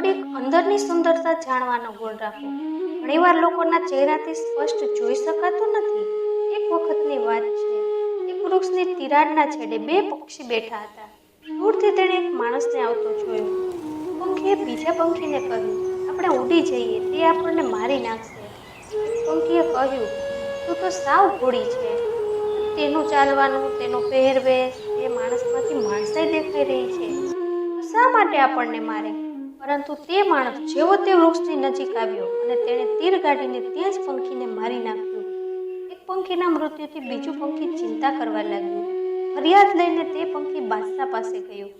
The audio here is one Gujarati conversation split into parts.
થોડીક અંદરની સુંદરતા જાણવાનો ગુણ રાખો. ઘણીવાર લોકોના ચહેરાથી સ્પષ્ટ જોઈ શકાતું નથી. એક વખતની વાત છે. એક વૃક્ષની તિરાડના છેડે બે પક્ષી બેઠા હતા. દૂરથી તેણે એક માણસને આવતો જોયો. પંખીએ બીજા પંખીને કહ્યું, આપણે ઉડી જઈએ, તે આપણને મારી નાખશે. એક પંખીએ કહ્યું, તું તો સાવ ભોળી છે. તેનું ચાલવાનું, તેનો પહેરવેશ, એ માણસમાંથી માણસાઈ દેખાઈ રહી છે. તો શા માટે આપણને મારે? પરંતુ તે માણસ જેવો તે વૃક્ષની નજીક આવ્યો અને તેણે તીર કાઢીને ત્યાં જ પંખીને મારી નાખ્યું. એક પંખીના મૃત્યુથી બીજું પંખી ચિંતા કરવા લાગ્યું. ફરિયાદ લઈને તે પંખી બાદશાહ પાસે ગયો.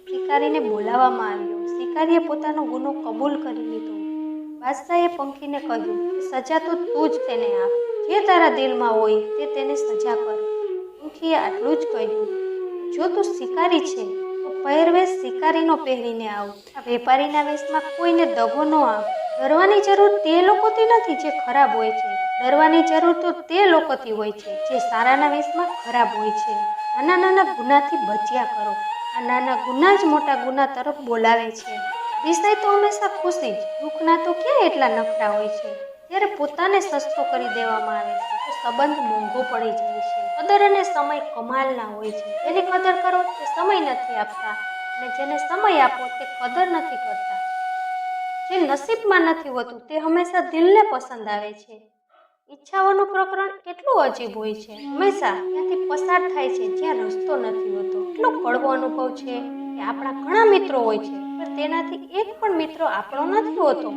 શિકારીને બોલાવવામાં આવ્યો. શિકારીએ પોતાનો ગુનો કબૂલ કરી લીધો. બાદશાહે પંખીને કહ્યું કે સજા તો તું જ તેને આપ. જે તારા દિલમાં હોય તે તેને સજા કર. પંખીએ આટલું જ કહ્યું. જો તું શિકારી છે તો પહેરવેશ શિકારીનો પહેરીને આવ. આ વેપારીના વેશમાં કોઈને દગો ન આપ. ડરવાની જરૂર તે લોકોથી નથી જે ખરાબ હોય છે. ડરવાની જરૂર તો તે લોકોથી હોય છે જે સારાના વેશમાં ખરાબ હોય છે. નાના નાના ગુનાથી બચ્યા કરો. આ નાના ગુના જ મોટા ગુના તરફ બોલાવે છે. વિષય તો હંમેશા ખુશી જ. દુઃખના તો ક્યાં એટલા નખરા હોય છે. જ્યારે પોતાને સસ્તો કરી દેવામાં આવે છે તો સંબંધ મોંઘો પડી જાય છે. કદર અને સમય કમાલના હોય છે. જેની કદર કરો તે સમય નથી આપતા અને જેને સમય આપો તે કદર નથી કરતા. જે નસીબમાં નથી હોતું તે હંમેશા દિલને પસંદ આવે છે. ઈચ્છાઓનું પ્રકરણ કેટલું અજીબ હોય છે. હંમેશા ત્યાંથી પસાર થાય છે જ્યાં રસ્તો નથી હોતો. એટલો કડવો અનુભવ છે કે આપણા ઘણા મિત્રો હોય છે પણ તેનાથી એક પણ મિત્ર આપણો નથી હોતો.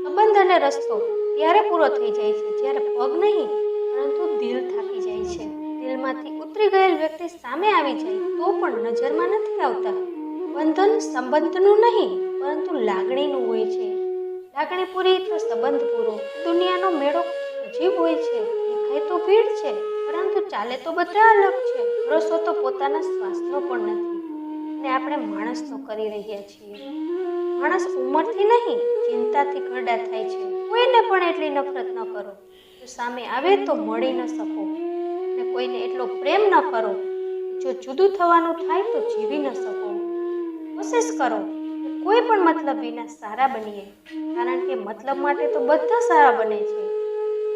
સંબંધ અને રસ્તો ત્યારે પૂરો થઈ જાય છે જ્યારે પગ નહીં પરંતુ દિલ થાકી જાય છે. દિલમાંથી ઉતરી ગયેલ વ્યક્તિ સામે આવી જાય તો પણ નજરમાં નથી આવતા. બંધન સંબંધનું નહીં પરંતુ લાગણીનું હોય છે. લાગણી પૂરી તો સંબંધ પૂરો. દુનિયાનો મેળો અજીબ હોય છે. દેખાય તો ભીડ છે પરંતુ ચાલે તો બધા અલગ છે. ભરોસો તો પોતાના શ્વાસનો પણ નથી અને આપણે માણસનો કરી રહ્યા છીએ. માણસ ઉંમરથી નહીં ચિંતાથી ઘરડા થાય છે. કોઈને પણ એટલી નફરત ન કરો જો સામે આવે તો મળી ન શકો અને કોઈને એટલો પ્રેમ ન કરો જો જુદું થવાનું થાય તો જીવી ન શકો. કોશિશ કરો કે કોઈ પણ મતલબ વિના સારા બનીએ કારણ કે મતલબ માટે તો બધા સારા બને છે.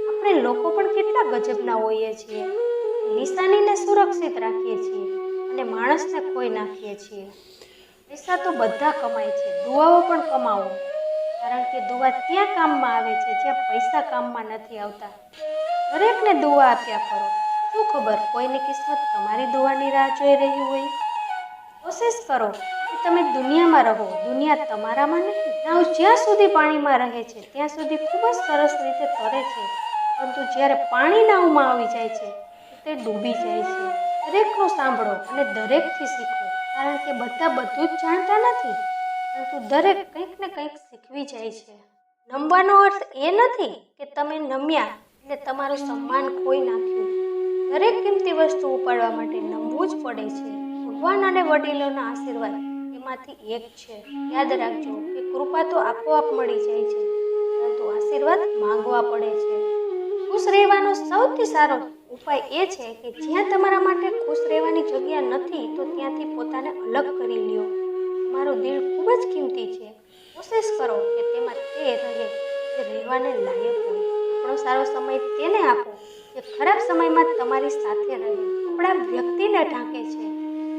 આપણે લોકો પણ કેટલા ગજબના હોઈએ છીએ. નિશાનીને સુરક્ષિત રાખીએ છીએ અને માણસને ખોઈ નાખીએ છીએ. પૈસા તો બધા કમાય છે. દુઆઓ પણ કમાવો કારણ કે દુઆ ત્યાં કામમાં આવે છે જ્યાં પૈસા કામમાં નથી આવતા. દરેકને દુઆ આપ્યા કરો. શું ખબર કોઈની કિસ્મત તમારી દુઆની રાહ જોઈ રહી હોય. કોશિશ કરો કે તમે દુનિયામાં રહો, દુનિયા તમારામાં નહીં. નાવ જ્યાં સુધી પાણીમાં રહે છે ત્યાં સુધી ખૂબ જ સરસ રીતે તરે છે પરંતુ જ્યારે પાણી નાવમાં આવી જાય છે તે ડૂબી જાય છે. દરેકનું સાંભળો અને દરેકથી શીખો કારણ કે બધા બધું જ જાણતા નથી પરંતુ દરેક કંઈક ને કંઈક શીખવી જાય છે. નમવાનો અર્થ એ નથી કે તમે નમ્યા એટલે તમારું સન્માન ખોઈ નાખ્યું. દરેક કિંમતી વસ્તુ ઉપાડવા માટે નમવું જ પડે છે. ભગવાન અને વડીલોના આશીર્વાદ એમાંથી એક છે. યાદ રાખજો કે કૃપા તો આપોઆપ મળી જાય છે પરંતુ આશીર્વાદ માંગવા પડે છે. ખુશ રહેવાનો સૌથી સારો ઉપાય એ છે કે જ્યાં તમારા માટે ખુશ રહેવાની જગ્યા નથી તો ત્યાંથી પોતાને અલગ કરી લ્યો. તમારું દિલ ખૂબ જ કિંમતી છે. કોશિશ કરો કે તેમાં તે રહે જે રહેવાને લાયક હોય. આપણો સારો સમય તેને આપો જે ખરાબ સમયમાં તમારી સાથે રહે. આપણા વ્યક્તિને ઢાંકે છે,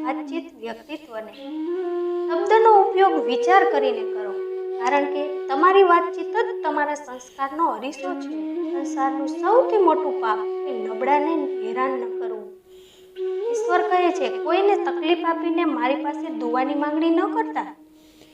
વાતચીત વ્યક્તિત્વને. શબ્દનો ઉપયોગ વિચાર કરીને કરો કારણ કે તમારી વાતચીત જ તમારા સંસ્કારનો અરીસો છે. સંસારનું સૌથી મોટું પાપ એ નબળાને હેરાન ન કરવું. ઈશ્વર કહે છે કોઈને તકલીફ આપીને મારી પાસે દુઆની માંગણી ન કરતા.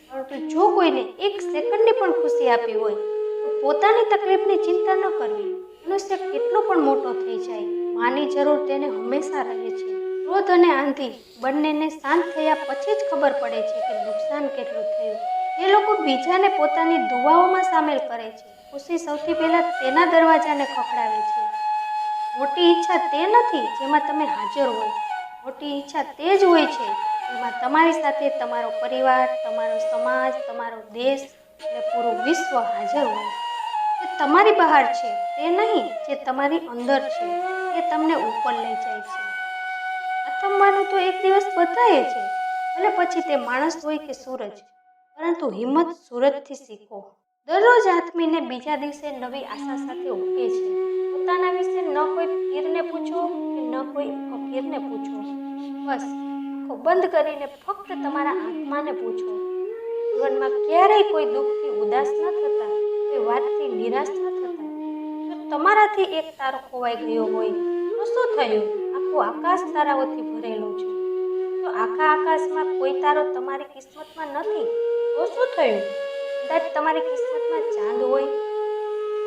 પરંતુ જો કોઈને એક સેકન્ડની પણ ખુશી આપી હોય તો પોતાની તકલીફની ચિંતા ન કરવી. મનુષ્ય કેટલો પણ મોટો થઈ જાય માની જરૂર તેને હંમેશા રહે છે. ક્રોધ અને આંધી બંનેને શાંત થયા પછી જ ખબર પડે છે કે નુકસાન કેટલું થયું. જે લોકો બીજાને પોતાની દુઆઓમાં સામેલ કરે છે ખુશી સૌથી પહેલાં તેના દરવાજાને ખખડાવે છે. મોટી ઈચ્છા તે નથી જેમાં તમે હાજર હોય. મોટી ઈચ્છા તે જ હોય છે જેમાં તમારી સાથે તમારો પરિવાર, તમારો સમાજ, તમારો દેશ અને પૂરું વિશ્વ હાજર હોય. જે તમારી બહાર છે તે નહીં, જે તમારી અંદર છે તે તમને ઉપર લઈ જાય છે. અથમવાનું તો એક દિવસ બધાએ છે ભલે પછી તે માણસ હોય કે સૂરજ. પરંતુ હિંમત સુરતથી શીખો. દરરોજ આથમીને બીજા દિવસે નવી આશા સાથે ઉઠે છે. પોતાના વિશે ન કોઈ પીરને પૂછો કે ન કોઈ ફકીરને પૂછો. બસ આંખો બંધ કરીને ફક્ત તમારા આત્માને પૂછો. જીવનમાં ક્યારેય કોઈ દુઃખથી ઉદાસ ન થતા, કોઈ વાતથી નિરાશ ન થતા. જો તમારાથી એક તારો ખોવાઈ ગયો હોય તો શું થયું? આખું આકાશ તારાઓથી ભરેલું છે. જો આખા આકાશમાં કોઈ તારો તમારી કિસ્મતમાં નથી તો શું થયું? કદાચ તમારી કિસ્મતમાં ચાંદ હોય.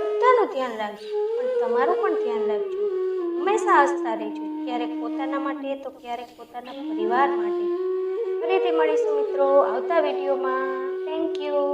બધાનું ધ્યાન રાખજો, પણ તમારું પણ ધ્યાન રાખજો. હંમેશા હસતા રહેજો, ક્યારેક પોતાના માટે તો ક્યારેક પોતાના પરિવાર માટે. ફરીથી મળીશું મિત્રો આવતા વિડીયોમાં. Thank you.